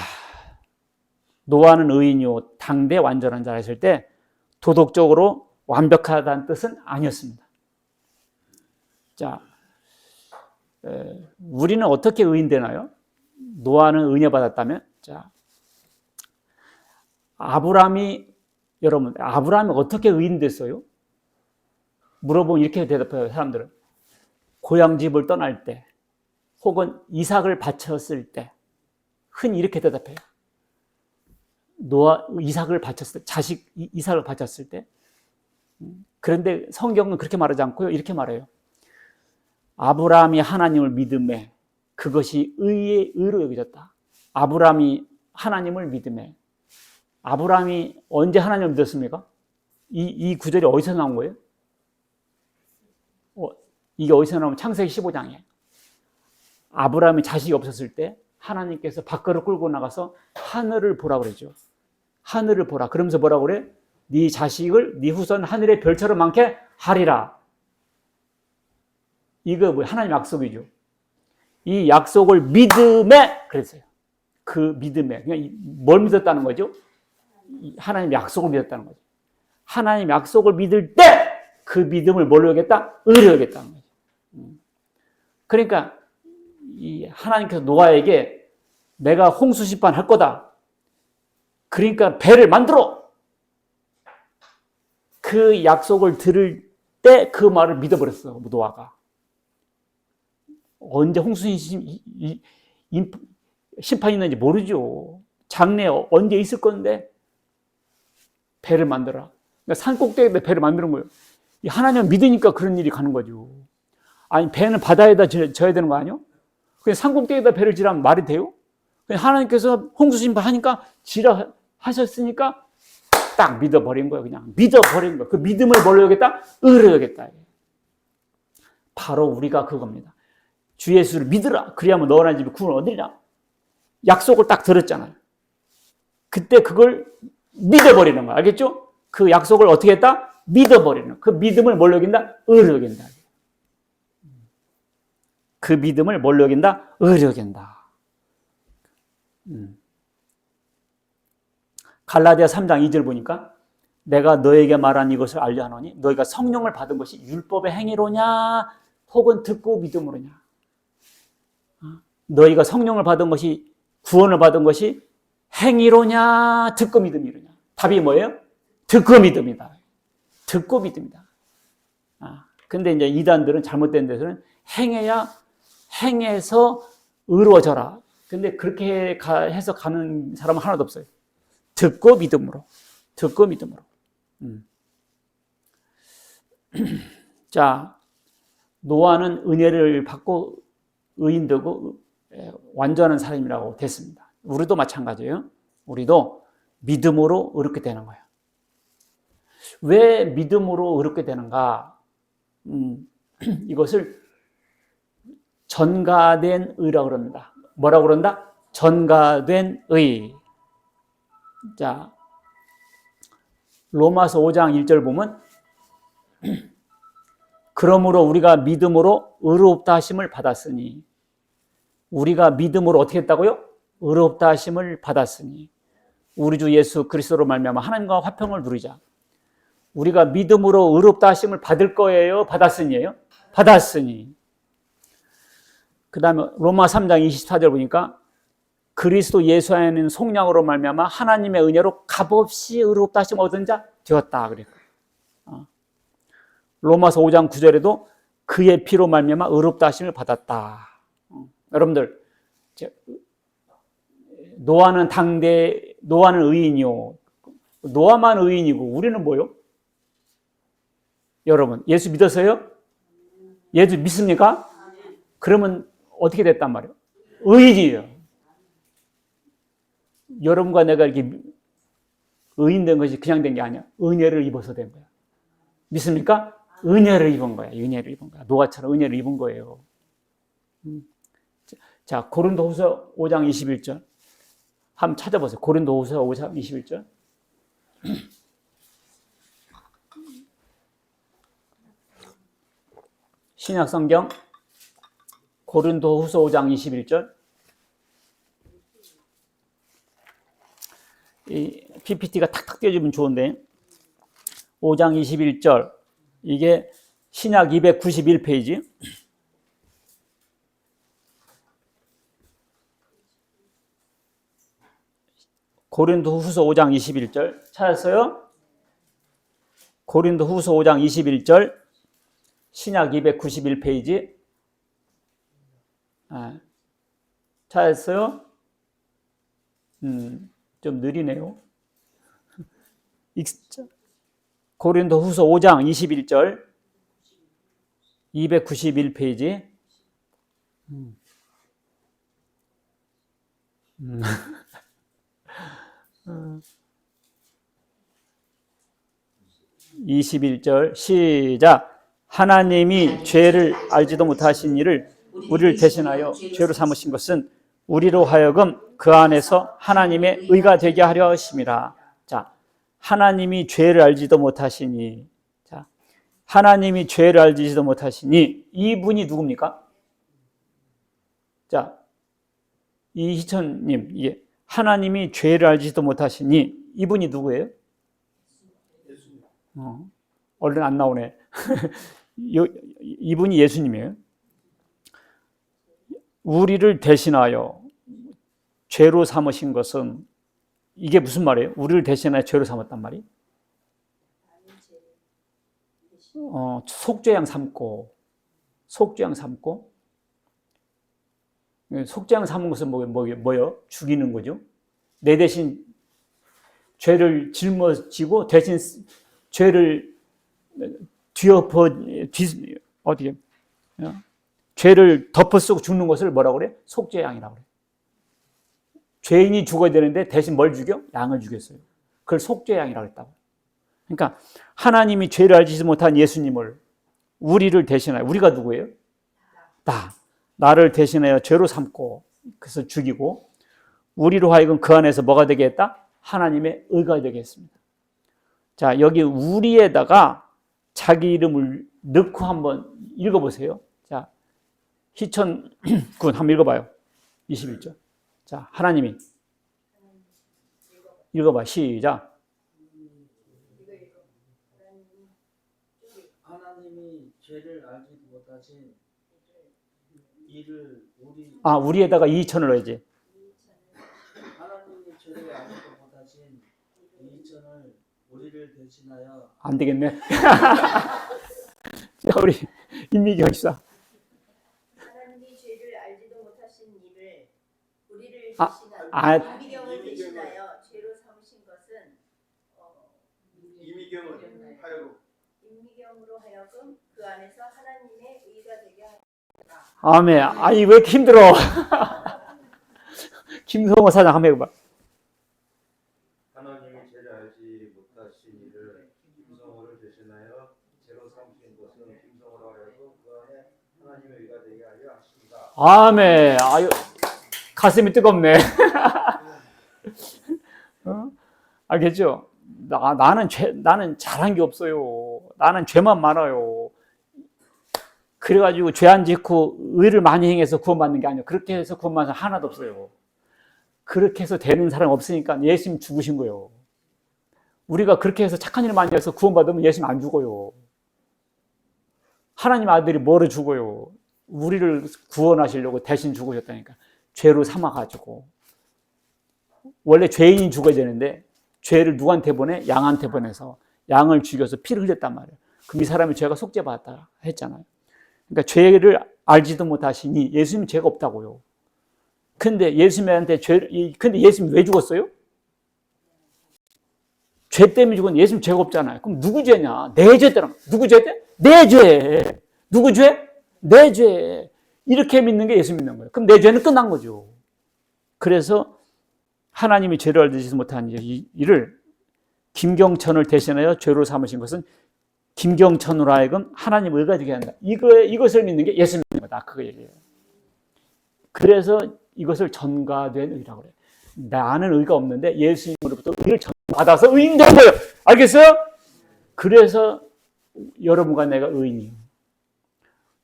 [SPEAKER 1] 노아는 의인이요 당대 완전한 자라 했을 때 도덕적으로 완벽하다는 뜻은 아니었습니다. 자, 우리는 어떻게 의인 되나요? 노아는 은혜 받았다면, 자, 여러분, 아브라함이 어떻게 의인 됐어요? 물어보면 이렇게 대답해요, 사람들은. 고향 집을 떠날 때, 혹은 이삭을 바쳤을 때, 흔히 이렇게 대답해요. 이삭을 바쳤을 때, 이삭을 바쳤을 때. 그런데 성경은 그렇게 말하지 않고요. 이렇게 말해요. 아브라함이 하나님을 믿음에 그것이 의로 여겨졌다. 아브라함이 하나님을 믿음에. 아브라함이 언제 하나님을 믿었습니까? 이 구절이 어디서 나온 거예요? 이게 어디서 나오면 창세기 15장이에요. 아브라함이 자식이 없었을 때 하나님께서 밖으로 끌고 나가서 하늘을 보라 그러죠. 하늘을 보라. 그러면서 뭐라고 그래? 네 자식을 네 후손 하늘의 별처럼 많게 하리라. 이거 뭐 하나님 약속이죠. 이 약속을 믿음에 그랬어요. 그 믿음에. 그냥 뭘 믿었다는 거죠? 하나님 약속을 믿었다는 거죠. 하나님 약속을 믿을 때 그 믿음을 뭘로 여겼다? 의로 여겼다는 거죠. 그러니까 이 하나님께서 노아에게 내가 홍수 심판할 거다. 그러니까 배를 만들어. 그 약속을 들을 때 그 말을 믿어버렸어, 노아가. 언제 홍수 심판이 있는지 모르죠. 장래 언제 있을 건데 배를 만들어. 그러니까 산 꼭대기에다 배를 만드는 거예요. 하나님 믿으니까 그런 일이 가는 거죠. 아니 배는 바다에다 져야 되는 거 아니요? 그냥 산 꼭대기에다 배를 지라면 말이 돼요? 그냥 하나님께서 홍수 심판하니까 지라 하셨으니까 딱 믿어버린 거예요. 그냥 믿어버린 거예요. 그 믿음을 뭘로 여겼다? 의로 여겼다. 바로 우리가 그겁니다. 주 예수를 믿으라. 그리하면 너나 집에 구원을 얻으리라. 약속을 딱 들었잖아요. 그때 그걸 믿어버리는 거야. 알겠죠? 그 약속을 어떻게 했다? 믿어버리는. 그 믿음을 뭘로 여긴다? 의로 여긴다. 그 믿음을 뭘로 여긴다? 의로 여긴다. 갈라디아 3장 2절 보니까 내가 너에게 말한 이것을 알려 하노니 너희가 성령을 받은 것이 율법의 행위로냐 혹은 듣고 믿음으로냐. 너희가 성령을 받은 것이 구원을 받은 것이 행위로냐 듣고 믿음이로냐. 답이 뭐예요? 듣고 믿음이다. 듣고 믿음이다. 근데 이제 이단들은 잘못된 데서는 행해서 의로워져라. 근데 그렇게 해서 가는 사람은 하나도 없어요. 듣고 믿음으로. 듣고 믿음으로. 자, 노아는 은혜를 받고 의인되고 완전한 사람이라고 됐습니다. 우리도 마찬가지예요. 우리도 믿음으로 의롭게 되는 거예요. 왜 믿음으로 의롭게 되는가? 이것을 전가된 의라고 그럽니다. 뭐라고 그런다? 전가된 의. 자, 로마서 5장 1절 보면 그러므로 우리가 믿음으로 의롭다 하심을 받았으니 우리가 믿음으로 어떻게 했다고요? 의롭다 하심을 받았으니 우리 주 예수 그리스도로 말미암아 하나님과 화평을 누리자. 우리가 믿음으로 의롭다 하심을 받을 거예요? 받았으니예요? 받았으니. 그 다음에 로마 3장 24절 보니까 그리스도 예수 안에는 속량으로 말미암아 하나님의 은혜로 값없이 의롭다 하심 얻은 자 되었다. 그래요. 로마서 5장 9절에도 그의 피로 말미암아 의롭다 하심을 받았다. 여러분들 노아는 의인이요. 노아만 의인이고 우리는 뭐요? 여러분 예수 믿었어요? 예수 믿습니까? 그러면 어떻게 됐단 말이에요? 의인이에요. 여러분과 내가 이렇게 의인 된 것이 그냥 된 게 아니야. 은혜를 입어서 된 거야. 믿습니까? 은혜를 입은 거야. 은혜를 입은 거야. 노아처럼 은혜를 입은 거예요. 자, 고린도후서 5장 21절. 한번 찾아보세요. 고린도후서 5장 21절. 신약성경 고린도후서 5장 21절. 이 PPT가 탁탁 띄워주면 좋은데 5장 21절 이게 신약 291페이지 고린도후서 5장 21절 찾았어요? 고린도후서 5장 21절 신약 291페이지 아, 찾았어요? 좀 느리네요. 고린도후서 5장 21절 291페이지. 21절 시작. 하나님이 죄를 알지도 못하신 이를 우리를 대신하여 죄로 삼으신 것은 우리로 하여금 그 안에서 하나님의 의가 되게 하려 하심이라. 자, 하나님이 죄를 알지도 못하시니, 자, 하나님이 죄를 알지도 못하시니, 이분이 누굽니까? 자, 이희천님, 이게 하나님이 죄를 알지도 못하시니, 이분이 누구예요? 얼른 안 나오네. 이분이 예수님이에요. 우리를 대신하여 죄로 삼으신 것은, 이게 무슨 말이에요? 우리를 대신하여 죄로 삼았단 말이? 속죄양 삼고, 속죄양 삼고, 속죄양 삼은 것은 뭐예요? 죽이는 거죠. 내 대신 죄를 짊어지고 대신 죄를 죄를 덮어쓰고 죽는 것을 뭐라고 그래? 속죄양이라고 그래. 죄인이 죽어야 되는데 대신 뭘 죽여? 양을 죽였어요. 그걸 속죄양이라고 했다고. 그러니까 하나님이 죄를 알지 못한 예수님을 우리를 대신하여, 우리가 누구예요? 나를 대신하여 죄로 삼고 그래서 죽이고 우리로 하여금 그 안에서 뭐가 되게 했다? 하나님의 의가 되게 했습니다. 자, 여기 우리에다가 자기 이름을 넣고 한번 읽어보세요. 자, 희천군 한번 읽어봐요. 21절. 자, 하나님이 읽어봐. 시작.
[SPEAKER 2] 하나님이 죄를 알지 못하신 이를
[SPEAKER 1] 우리에다가 2천을 넣어야지.
[SPEAKER 2] 하나님이 죄를 알지도 못하신 2천을 우리를 대신하여.
[SPEAKER 1] 안 되겠네. 자, 우리 임미경 집사.
[SPEAKER 3] 하나님이 죄를 알지도 못하신 이를 우리를
[SPEAKER 1] 아,
[SPEAKER 3] 임미경을 대신하여 죄로 삼으신 것은 임미경으로 하여금 그 안에서 하나님의 의가 되게 하였다.
[SPEAKER 1] 아멘. 아니 왜 이렇게 힘들어? 김성호 사장 한번 해봐.
[SPEAKER 4] 하나님이 죄를 알지 못하신 이를 김성호를 대신하여 죄로 삼으신 것은 김성호로 하여금 그 안에 하나님의 의가 되게 하려 하십니다.
[SPEAKER 1] 아멘. 아유, 가슴이 뜨겁네. 알겠죠? 나는 잘한 게 없어요. 나는 죄만 많아요. 그래가지고 죄 안 짓고 의를 많이 행해서 구원받는 게 아니에요. 그렇게 해서 구원받는 사람 하나도 없어요. 그렇게 해서 되는 사람 없으니까 예수님 죽으신 거예요. 우리가 그렇게 해서 착한 일 많이 해서 구원받으면 예수님 안 죽어요. 하나님 아들이 뭐로 죽어요? 우리를 구원하시려고 대신 죽으셨다니까. 죄로 삼아가지고. 원래 죄인이 죽어야 되는데 죄를 누구한테 보내? 양한테 보내서 양을 죽여서 피를 흘렸단 말이에요. 그럼 이 사람이 죄가 속죄받았다 했잖아요. 그러니까 죄를 알지도 못하시니 예수님 죄가 없다고요. 근데 근데 예수님 왜 죽었어요? 죄 때문에 죽었는데 예수님 죄가 없잖아요. 그럼 누구 죄냐? 내 죄더라. 누구 죄? 내 죄. 누구 죄? 내 죄. 이렇게 믿는 게 예수 믿는 거예요. 그럼 내 죄는 끝난 거죠. 그래서 하나님이 죄를 알지 못한 이를 김경천을 대신하여 죄로 삼으신 것은 김경천으로 하여금 하나님 의가 되게 한다. 이것을 믿는 게 예수 믿는 거다. 그거 얘기예요. 그래서 이것을 전가된 의라고 그래요. 나는 의가 없는데 예수님으로부터 의를 전받아서 의인 된 거예요. 알겠어요? 그래서 여러분과 내가 의인이에요.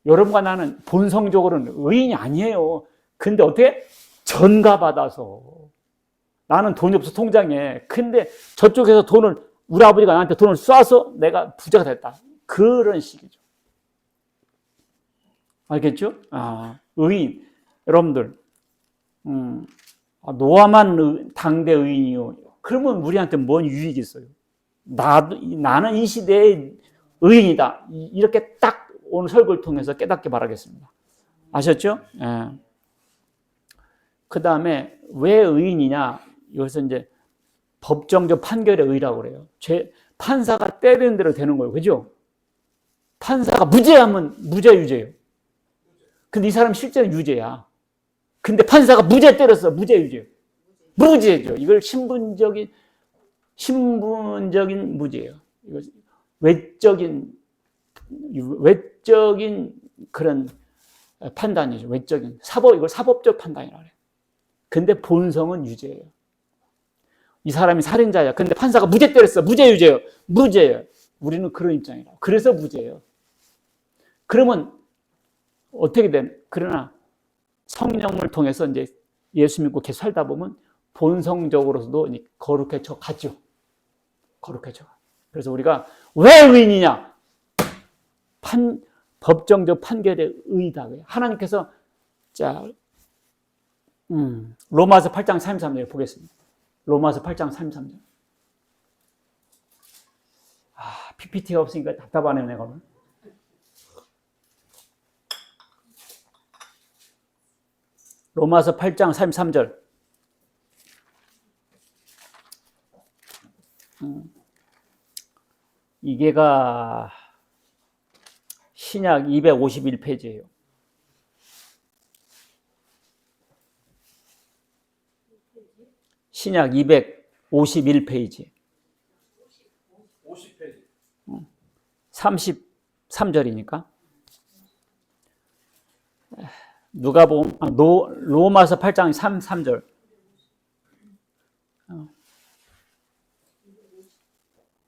[SPEAKER 1] 여러분과 나는 본성적으로는 의인이 아니에요. 근데 어떻게? 전가받아서. 나는 돈이 없어 통장에. 근데 저쪽에서 우리 아버지가 나한테 돈을 쏴서 내가 부자가 됐다. 그런 식이죠. 알겠죠? 의인. 여러분들, 노아만 당대 의인이요. 그러면 우리한테 뭔 유익이 있어요? 나는 이 시대의 의인이다. 이렇게 딱 오늘 설교를 통해서 깨닫게 바라겠습니다. 아셨죠? 예. 그 다음에 왜 의인이냐? 여기서 이제 법정적 판결의 의라고 그래요. 판사가 때리는 대로 되는 거예요. 그죠? 판사가 무죄하면 무죄 유죄예요. 근데 이 사람 실제는 유죄야. 근데 판사가 무죄 때렸어. 무죄 유죄예요. 무죄죠. 이걸 신분적인 무죄예요. 이거 외적인 그런 판단이죠. 외적인 이걸 사법적 판단이라고 해요. 근데 본성은 유죄예요. 이 사람이 살인자야. 근데 판사가 무죄 때렸어. 무죄 유죄예요. 무죄예요. 우리는 그런 입장이라고. 그래서 무죄예요. 그러면 어떻게 된? 그러나 성령을 통해서 이제 예수 믿고 계속 살다 보면 본성적으로서도 거룩해져 가죠. 거룩해져. 그래서 우리가 왜 의인이냐? 법정적 판결의 의다. 하나님께서 자 로마서 8장 33절 보겠습니다. 로마서 8장 33절. PPT가 없으니까 답답하네요, 내가 오늘. 로마서 8장 33절. 이게가 신약 251페이지예요. 신약 251페이지.
[SPEAKER 4] 50페이지.
[SPEAKER 1] 33절이니까. 로마서 8장 33절.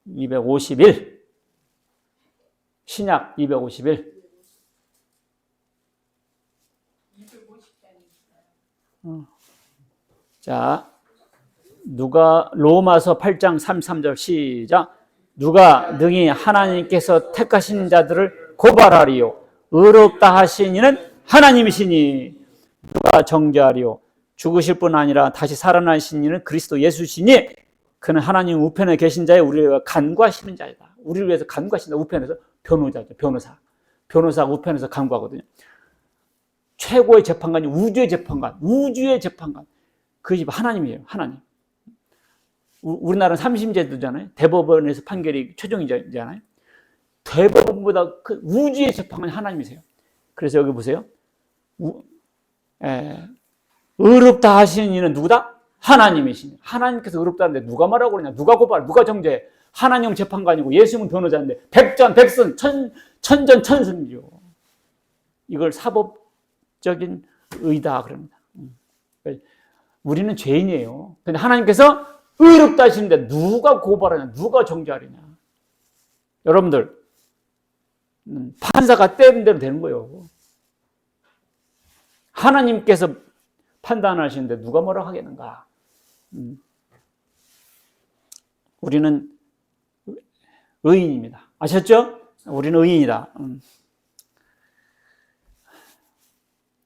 [SPEAKER 1] 251. 신약 251. 자, 로마서 8장 33절 시작. 누가 능히 하나님께서 택하신 자들을 고발하리요. 의롭다 하신 이는 하나님이시니 누가 정죄하리요. 죽으실 뿐 아니라 다시 살아나신 이는 그리스도 예수시니 그는 하나님 우편에 계신 자의 우리를 위해 간구하시는 자이다. 우리를 위해서 간구하신다. 우편에서 변호자죠. 변호사가 우편에서 간구하거든요. 최고의 재판관이 우주의 재판관. 그 집 하나님이에요. 하나님. 우리나라는 3심제도잖아요. 대법원에서 판결이 최종이잖아요. 대법원보다 우주의 재판관이 하나님이세요. 그래서 여기 보세요. 의롭다 하시는 이는 누구다? 하나님이시니. 하나님께서 의롭다는데 누가 말하고 그러냐? 누가 고발, 누가 정죄해? 하나님은 재판관이고 예수님은 변호자인데 백전, 천승이죠. 이걸 사법적인 의다 그럽니다. 우리는 죄인이에요. 근데 하나님께서 의롭다 하시는데 누가 고발하냐? 누가 정죄하느냐? 여러분들, 판사가 때린 대로 되는 거예요. 하나님께서 판단하시는데 누가 뭐라 하겠는가? 우리는 의인입니다. 아셨죠? 우리는 의인이다.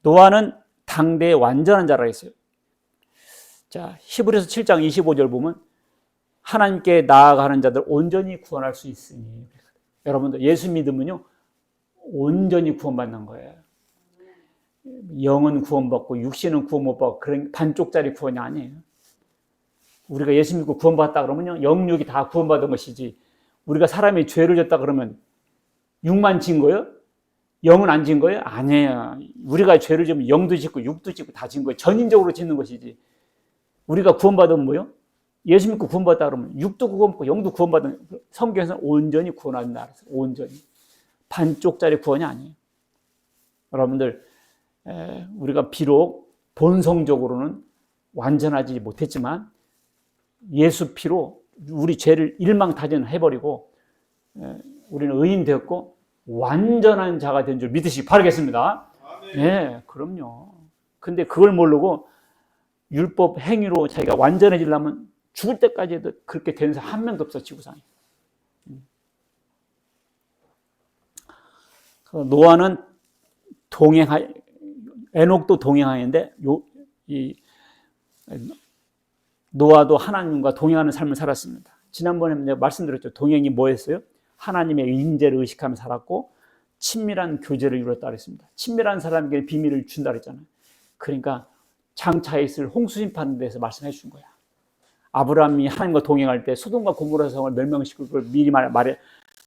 [SPEAKER 1] 노아는 당대의 완전한 자라 했어요. 자, 히브리서 7장 25절 보면 하나님께 나아가는 자들 온전히 구원할 수 있으니. 여러분들 예수 믿으면요 온전히 구원받는 거예요. 영은 구원받고 육신은 구원 못 받고 그런 반쪽짜리 구원이 아니에요. 우리가 예수 믿고 구원받았다 그러면요 영육이 다 구원받은 것이지, 우리가 사람이 죄를 졌다 그러면 육만 진 거예요? 영은 안 진 거예요? 아니에요. 우리가 죄를 지으면 영도 짓고 육도 짓고 다 진 거예요. 전인적으로 짓는 것이지. 우리가 구원받으면 뭐요? 예수 믿고 구원받았다 그러면 육도 구원받고 영도 구원받은, 성경에서는 온전히 구원한다 그랬어요. 온전히. 반쪽짜리 구원이 아니에요. 여러분들, 우리가 비록 본성적으로는 완전하지 못했지만 예수 피로 우리 죄를 일망타진해버리고 우리는 의인 되었고 완전한 자가 된 줄 믿으시기 바라겠습니다. 네, 그럼요. 근데 그걸 모르고 율법 행위로 자기가 완전해지려면 죽을 때까지 해도 그렇게 되는 사람 한 명도 없어, 지구상에. 노아는 에녹도 동행하는데 노아도 하나님과 동행하는 삶을 살았습니다. 지난번에 내가 말씀드렸죠. 동행이 뭐였어요? 하나님의 인재를 의식하며 살았고 친밀한 교제를 이뤘다 그랬습니다. 친밀한 사람에게 비밀을 준다 그랬잖아요. 그러니까 장차에 있을 홍수심판에 대해서 말씀해 준 거야. 아브라함이 하나님과 동행할 때 소돔과 고모라 성을 멸망시킬 걸 미리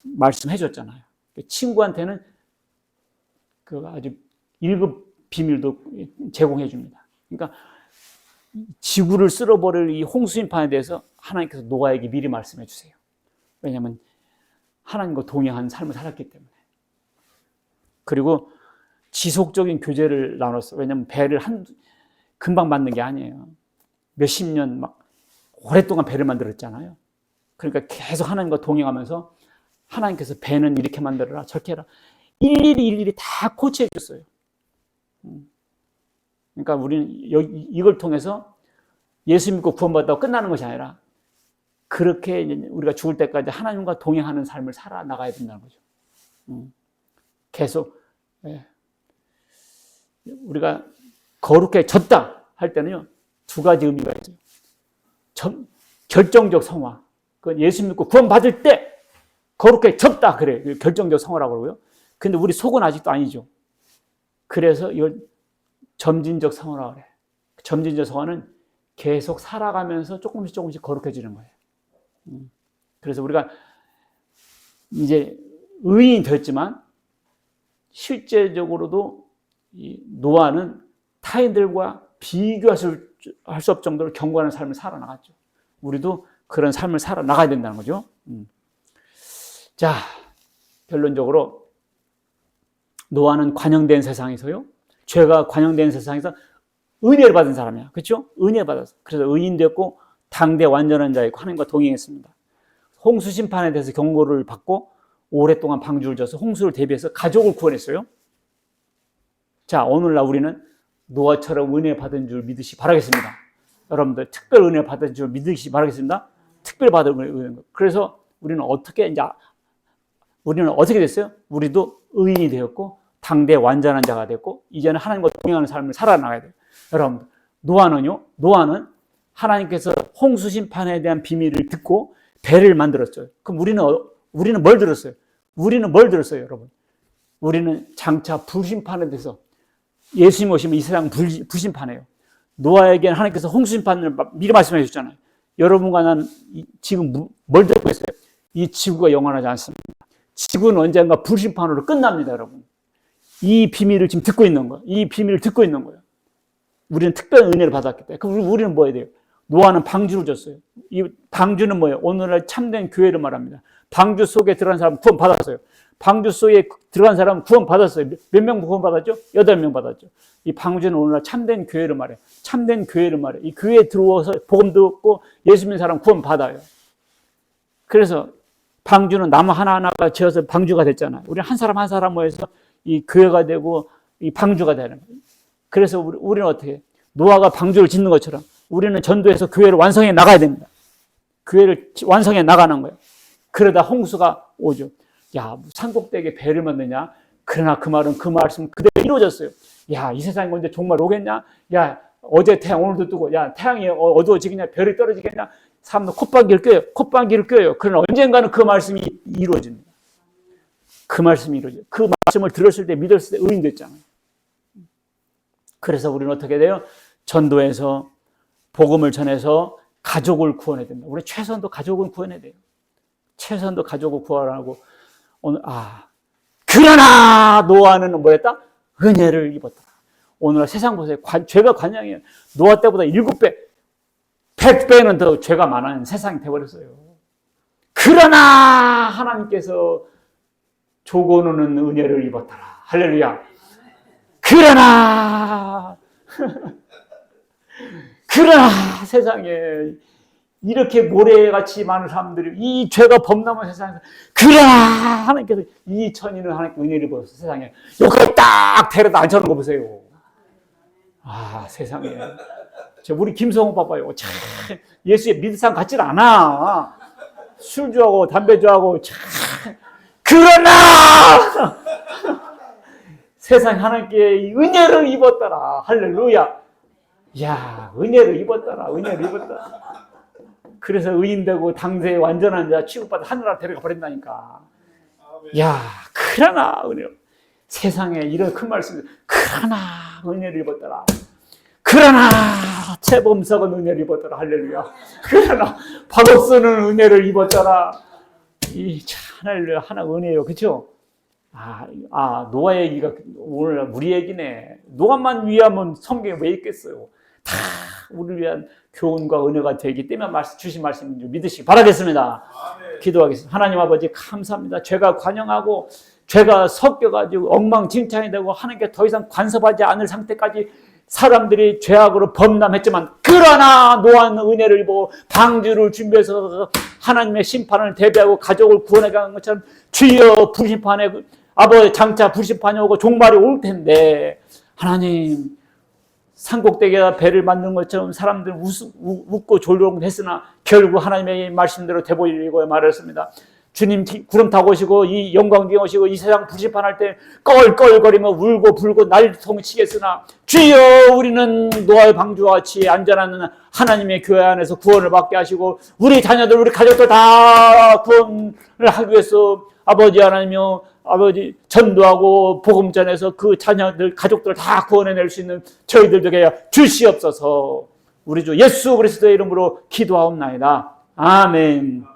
[SPEAKER 1] 말씀해 줬잖아요. 친구한테는 그 아주 1급 비밀도 제공해 줍니다. 그러니까 지구를 쓸어버릴 이 홍수심판에 대해서 하나님께서 노아에게 미리 말씀해 주세요. 왜냐하면 하나님과 동행한 삶을 살았기 때문에. 그리고 지속적인 교제를 나눴어. 왜냐하면 배를 금방 만든 게 아니에요. 몇십 년 막 오랫동안 배를 만들었잖아요. 그러니까 계속 하나님과 동행하면서 하나님께서 배는 이렇게 만들어라 저렇게 해라 일일이 다 코치해 줬어요. 그러니까 우리는 이걸 통해서 예수 믿고 구원받다고 끝나는 것이 아니라 그렇게 우리가 죽을 때까지 하나님과 동행하는 삶을 살아나가야 된다는 거죠. 계속 우리가 거룩해졌다 할 때는요 2가지 의미가 있어요. 결정적 성화. 그건 예수 믿고 구원받을 때 거룩해졌다 그래. 결정적 성화라고 그러고요. 근데 우리 속은 아직도 아니죠. 그래서 이걸 점진적 성화라고 그래. 점진적 성화는 계속 살아가면서 조금씩 거룩해지는 거예요. 그래서 우리가 이제 의인이 됐지만 실제적으로도 이 노아는 타인들과 비교할 수 없을 정도로 견고한 삶을 살아나갔죠. 우리도 그런 삶을 살아나가야 된다는 거죠. 자, 결론적으로 노아는 관영된 세상에서요. 죄가 관영된 세상에서 은혜를 받은 사람이야. 그렇죠? 은혜 받았어. 그래서 의인 됐고 당대 완전한 자이고 하나님과 동행했습니다. 홍수 심판에 대해서 경고를 받고 오랫동안 방주를 져서 홍수를 대비해서 가족을 구원했어요. 자, 오늘날 우리는 노아처럼 은혜 받은 줄 믿으시 바라겠습니다. 여러분들 특별 은혜 받은 줄 믿으시 바라겠습니다. 특별 받은 은혜. 그래서 우리는 어떻게 됐어요? 우리도 의인이 되었고 당대 완전한 자가 됐고 이제는 하나님과 동행하는 삶을 살아나가야 돼요. 여러분들 노아는 하나님께서 홍수 심판에 대한 비밀을 듣고 배를 만들었어요. 그럼 우리는 뭘 들었어요? 여러분? 우리는 장차 불심판에 대해서 예수님 오시면 이 세상 불심판해요. 노아에게는 하나님께서 홍수심판을 미리 말씀해 주셨잖아요. 여러분과 나는 지금 뭘 듣고 있어요? 이 지구가 영원하지 않습니다. 지구는 언젠가 불심판으로 끝납니다, 여러분. 이 비밀을 지금 듣고 있는 거예요. 이 비밀을 듣고 있는 거예요. 우리는 특별한 은혜를 받았기 때문에. 그럼 우리는 뭐 해야 돼요? 노아는 방주를 줬어요. 이 방주는 뭐예요? 오늘날 참된 교회를 말합니다. 방주 속에 들어간 사람 구원 받았어요. 방주 속에 들어간 사람 구원 받았어요. 몇 명 구원 받았죠? 8명 받았죠. 이 방주는 오늘날 참된 교회를 말해요. 참된 교회를 말해요. 이 교회에 들어와서 복음 듣고 예수 믿는 사람 구원 받아요. 그래서 방주는 나무 하나하나가 지어서 방주가 됐잖아요. 우리 한 사람 한 사람 모여서 이 교회가 되고 이 방주가 되는 거예요. 그래서 우리는 어떻게 해요? 노아가 방주를 짓는 것처럼 우리는 전도해서 교회를 완성해 나가야 됩니다. 교회를 완성해 나가는 거예요. 그러다 홍수가 오죠. 야, 산꼭대기에 배를 만드냐? 그러나 그 말은 그 말씀 그대로 이루어졌어요. 야, 이 세상에 언제 종말 오겠냐? 야, 어제 태양 오늘도 뜨고, 야, 태양이 어두워지겠냐? 별이 떨어지겠냐? 사람도 콧방귀를 껴요. 그러나 언젠가는 그 말씀이 이루어집니다. 그 말씀이 이루어져요. 그 말씀을 들었을 때, 믿었을 때 의인 됐잖아요. 그래서 우리는 어떻게 돼요? 전도해서 복음을 전해서 가족을 구원해야 된다. 우리 최소한도 가족은 구원해야 돼요. 최소한도 가족을 구원하고 오늘 그러나 노아는 뭐랬다? 은혜를 입었다. 오늘 세상 보세요. 죄가 관영이에요. 노아 때보다 7배, 100배는 더 죄가 많은 세상이 되어버렸어요. 그러나 하나님께서 조건우는 은혜를 입었더라. 할렐루야. 그러나 세상에 이렇게 모래같이 많은 사람들이 이 죄가 범람한 세상에서 그러나 하나님께서 이 천인은 하나님께 은혜를 입어서 세상에 여기까지 딱 데려다 앉혀놓은 거 보세요. 세상에. 우리 김성호 봐봐요. 참 예수의 믿을 사람 같지는 않아. 술 좋아하고 담배 좋아하고 참 그러나 세상 하나님께 은혜를 입었더라. 할렐루야. 야, 은혜를 입었더라. 그래서 의인되고 당대의 완전한 자 취급받아 하늘나라 데려가 버린다니까. 야, 그러나 은혜. 세상에 이런 큰 말씀. 그러나 은혜를 입었더라. 그러나 재범석은 은혜를 입었더라. 할렐루야. 그러나 박옥수는 은혜를 입었더라. 할렐루야. 하나 은혜요. 그렇죠? 노아의 얘기가 오늘 우리 얘기네. 노아만 위하면 성경에 왜 있겠어요? 다 우리를 위한 교훈과 은혜가 되기 때문에 주신 말씀인 줄 믿으시기 바라겠습니다. 기도하겠습니다. 하나님 아버지 감사합니다. 죄가 관영하고 죄가 섞여가지고 엉망진창이 되고 하나님께 더 이상 간섭하지 않을 상태까지 사람들이 죄악으로 범람했지만, 그러나 노아는 은혜를 입고 방주를 준비해서 하나님의 심판을 대비하고 가족을 구원해가는 것처럼 주여 불심판에 아버지 장차 불심판이 오고 종말이 올 텐데, 하나님 산꼭대기가 배를 만든 것처럼 사람들은 웃고 졸려고 했으나 결국 하나님의 말씀대로 되보이고 말했습니다. 주님 구름 타고 오시고 이 영광 오시고 이 세상 불심판할 때 껄껄거리며 울고 불고 난리통 치겠으나 주여 우리는 노아의 방주와 같이 안전한 하나님의 교회 안에서 구원을 받게 하시고 우리 자녀들 우리 가족들 다 구원을 하기 위해서 아버지 하나님이여 아버지 전도하고 복음 전해서 그 자녀들 가족들을 다 구원해낼 수 있는 저희들 되게 주시옵소서. 우리 주 예수 그리스도의 이름으로 기도하옵나이다. 아멘.